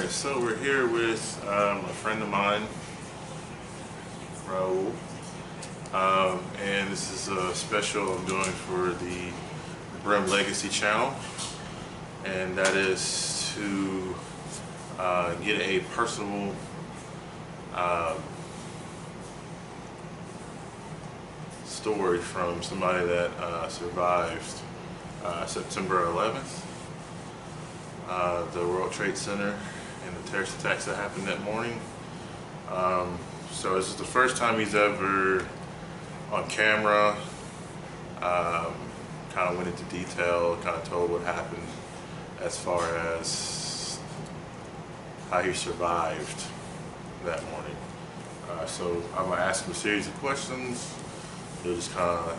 Alright, so we're here with a friend of mine, Raul, and this is a special I'm doing for the Brim Legacy channel, and that is to get a personal story from somebody that survived September 11th. The World Trade Center and the terrorist attacks that happened that morning. So this is the first time he's ever on camera. Kind of went into detail, kind of told what happened as far as how he survived that morning. So I'm going to ask him a series of questions. He'll just kind of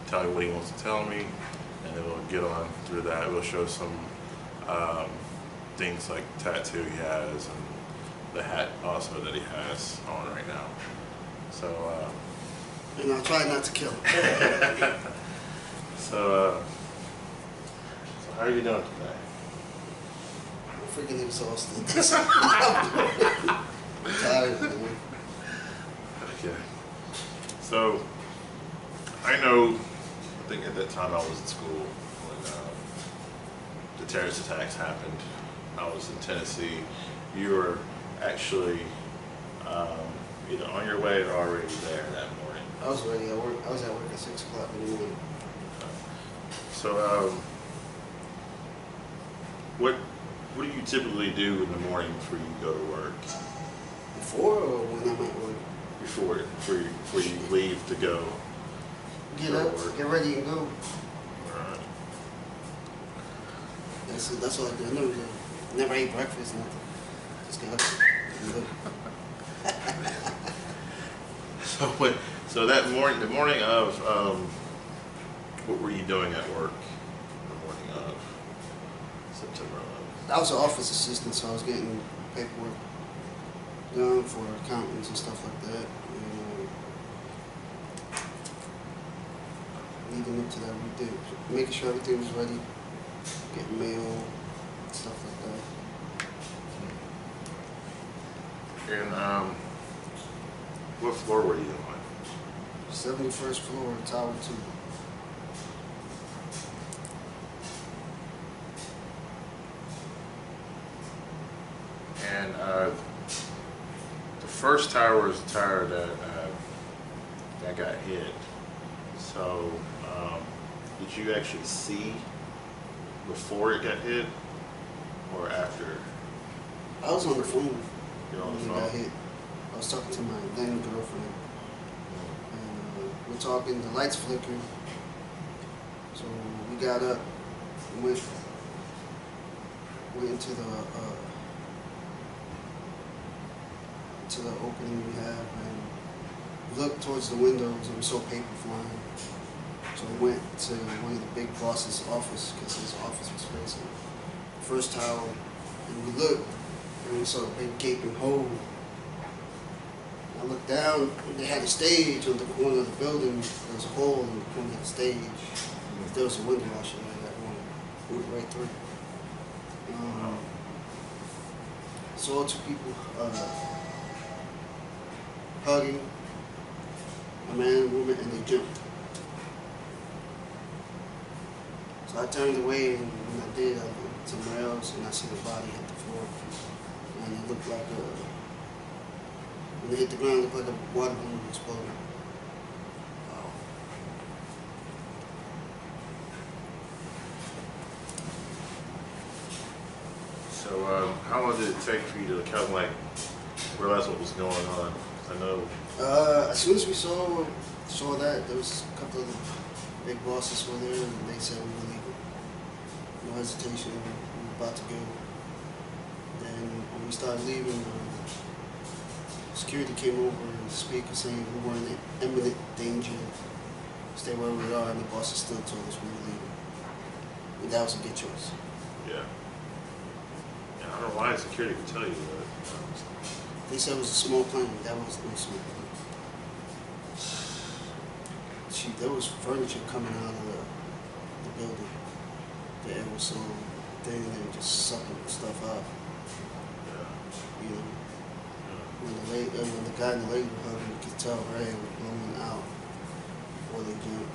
tell me what he wants to tell me, and then we'll get on through that. We'll show some things like the tattoo he has and the hat also that he has on right now. So and I'll try not to kill him. So how are you doing today? I'm freaking exhausted. I'm tired, man. Okay. So I think at that time I was in school when the terrorist attacks happened. I was in Tennessee. You were actually either on your way or already there that morning. I was ready. I was at work at 6 o'clock in the morning. So what do you typically do in the morning before you go to work? Before or when I'm at work? Before you leave to go. Get up, get ready and go. Alright. That's all I do. I never ate breakfast, nothing. Just get up and go. So that morning, the morning of, what were you doing at work? The morning of September 11th. I was an office assistant, so I was getting paperwork done for accountants and stuff like that. And leading up to that, we did making sure everything was ready, getting mail, stuff like that. And what floor were you on? 71st floor, Tower 2. And the first tower is the tower that got hit. So did you actually see before it got hit or after? I was on the phone. You're on the when phone? it got hit. I was talking to my then girlfriend. And we're talking, the lights flickered. So we got up and went into the opening we have and looked towards the windows and we saw paper flying. So we went to one of the big boss's office because his office was facing the first tower, and we looked and we saw a big gaping hole. I looked down and they had a stage on the corner of the building. There was a hole in the corner of the stage. There was a window washer there that one. We went right through. Saw two people hugging, a man and a woman, and they jumped. So I turned away, and when I did, I looked somewhere else, and I see the body hit the floor. And it looked like when it hit the ground, it looked like a water balloon exploded. Wow. So how long did it take for you to kind of like realize what was going on? I know. As soon as we saw that, there was a couple of the big bosses were there, and they said we were leaving. No hesitation, we were about to go. Then when we started leaving, security came over and the speaker saying we were in imminent danger. Stay where we are, and the bosses still told us we were leaving. And that was a good choice. Yeah. I don't know why security would tell you that. They said it was a small plane. That was no small plane. There was furniture coming out of the building. The air was so thin, they were just sucking stuff out. guy and the lady were hugging. You could tell her hair was blowing out before they jumped.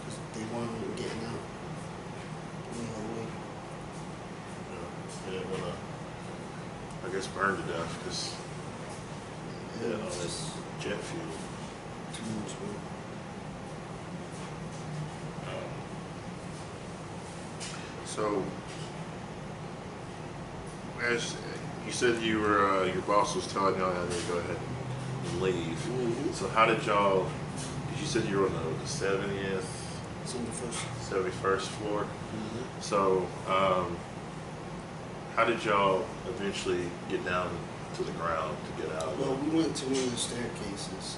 Because they weren't getting out. Anyway. They didn't want to, I guess, burn to death because Yeah, all this jet fuel. too much, man. So, as you said, you were your boss was telling y'all to go ahead and leave. Mm-hmm. So how did y'all? You said you were on the 70th, 71st floor. Mm-hmm. So, how did y'all eventually get down to the ground to get out? Well, we went to one of the staircases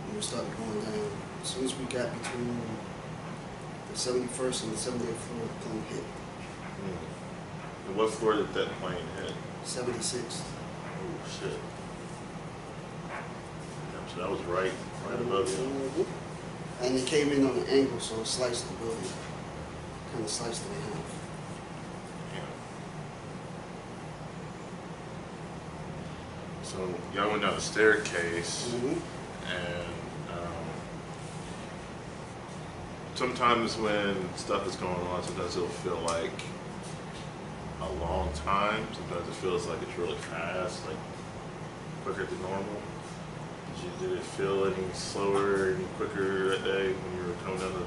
and we started going down. As soon as we got between the 71st and the 70th floor, the plane hit. And what floor did that plane hit? 76th. Oh shit! Yeah, so that was right above you. Mm-hmm. And it came in on an angle, so it sliced the building. Kind of sliced it in half. So y'all went down the staircase, Mm-hmm. and sometimes when stuff is going on, sometimes it'll feel like a long time. Sometimes it feels like it's really fast, like quicker than normal. Did it feel any slower, any quicker that day when you were coming down the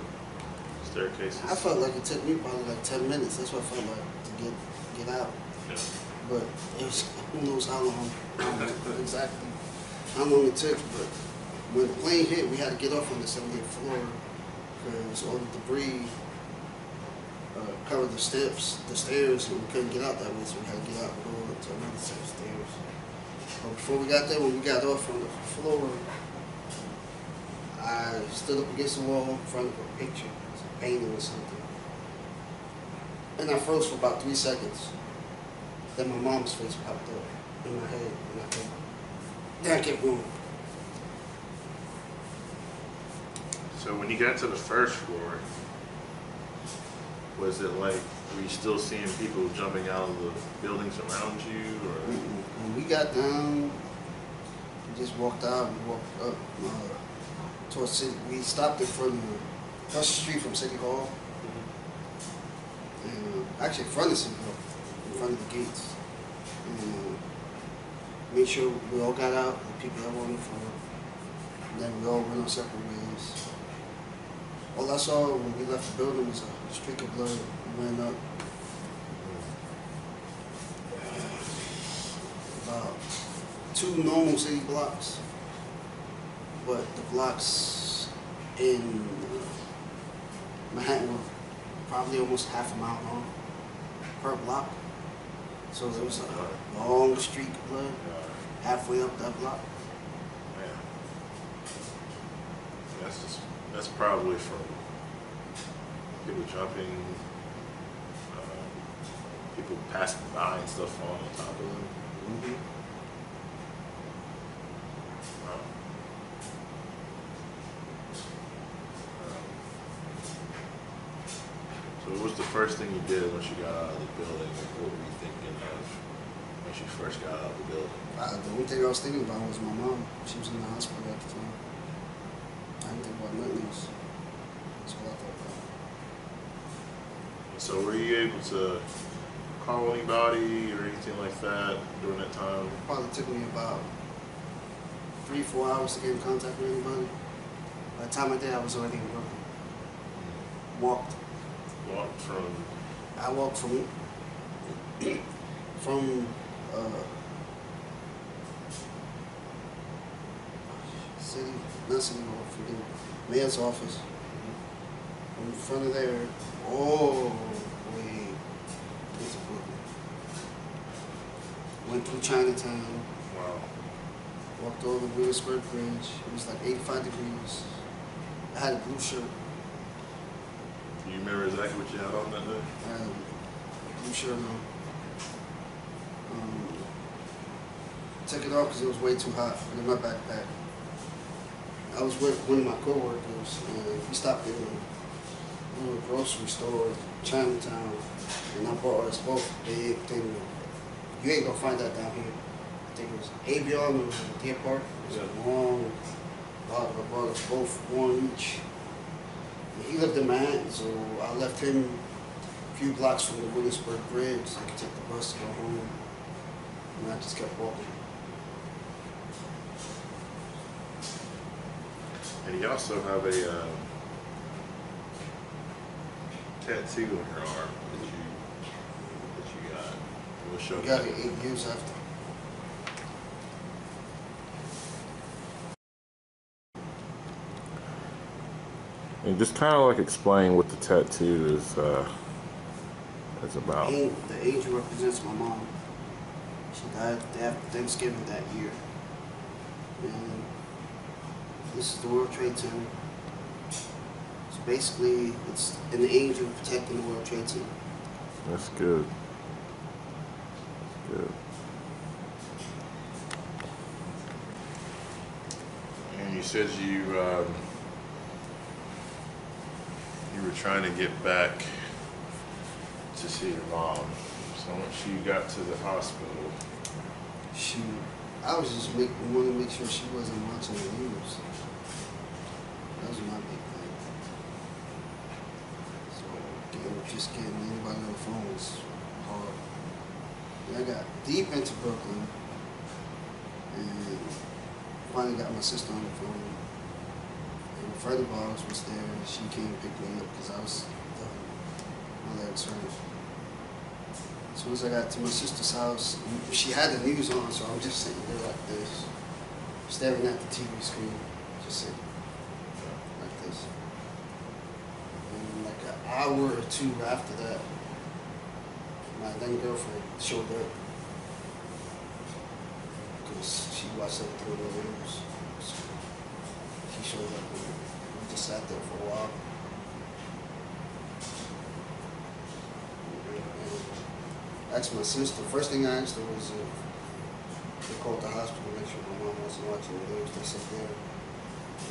staircases? I felt like it took me probably like 10 minutes. That's what I felt like to get out. Yeah. But it was, who knows how long, exactly how long it took. But when the plane hit, we had to get off on the 70th floor because all the debris covered the stairs, and we couldn't get out that way, so we had to get out and go to another set of stairs. But before we got there, when we got off on the floor, I stood up against the wall in front of a picture, a painting or something, and I froze for about 3 seconds. Then my mom's face popped up in my head, and I kept going. So when you got to the first floor, was it like, were you still seeing people jumping out of the buildings around you, or? When we got down, we just walked out and walked up towards City. We stopped in front of across the street from City Hall, and actually in front of City Hall, in front of the gates, and made sure we all got out, the people that were on the floor, and then we all went our separate ways. All I saw when we left the building was a streak of blood. We went up about 2 normal city blocks, but the blocks in Manhattan were probably almost half a mile long per block. So there was a long streak of blood halfway up that block. Man. That's probably from people jumping, people passing by and stuff falling on top of them. Mm-hmm. Wow. So what was the first thing you did once you got out of the building? Like, what were you thinking of once you first got out of the building? The only thing I was thinking about was my mom. She was in the hospital at the time. I didn't think about nothing else. That's what I thought about. So were you able to call anybody or anything like that during that time? It probably took me about 3-4 hours to get in contact with anybody. By the time I did, I was already in Brooklyn. Walked. Walked from I walked from not City Hall, from the mayor's office. In front of there, all the way into Brooklyn. Went through Chinatown. wow. Walked over the Williamsburg Bridge. It was like 85 degrees. I had a blue shirt. Do you remember exactly what you had on that day? I had a blue shirt on. Took it off because it was way too hot in my backpack. I was with one of my coworkers, and we stopped in a little grocery store, Chinatown, and I bought us both a big thing. You ain't gonna find that down here. think it was Avion or Deer Park. It was a long bottle. I bought us both one each. And he lived in Manhattan, so I left him a few blocks from the Williamsburg Bridge. So I could take the bus to go home, and I just kept walking. And you also have a tattoo on your arm that you got. We'll show I got it 8 years after. And just kind of like explain what the tattoo is about. The angel represents my mom. She died after Thanksgiving that year. And this is the World Trade Center. So basically, it's an angel protecting the World Trade Center. That's good. Good. And you said you were trying to get back to see your mom. So once you got to the hospital, I was just wanting to make sure she wasn't watching the news. That was my big thing. So just getting anybody on the phone was hard. And I got deep into Brooklyn and finally got my sister on the phone. And a friend of ours was there and she came and picked me up because I was my legs hurt. As soon as I got to my sister's house, she had the news on, so I'm just sitting there like this, staring at the TV screen, just sitting like this. And like an hour or two after that, my then girlfriend showed up because she watched everything on the news. So she showed up and we just sat there for a while. I asked my sister, first thing I asked her was if they called the hospital to make sure my mom wasn't watching the news. They said there.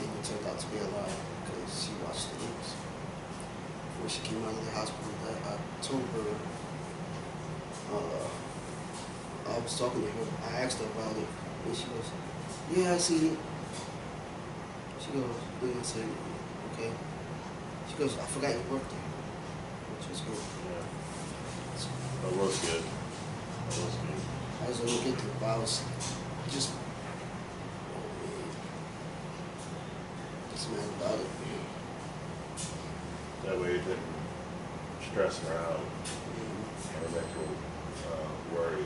And it turned out to be a lie because she watched the news. When she came out of the hospital, I told her, I was talking to her, I asked her about it, and she goes, yeah, I seen it. She goes, and I said, okay. She goes, I forgot your birthday, which was good. yeah, that was good. That was good. I was able to get to it, but I was just mad about it. That way it didn't stress her out or make her worry.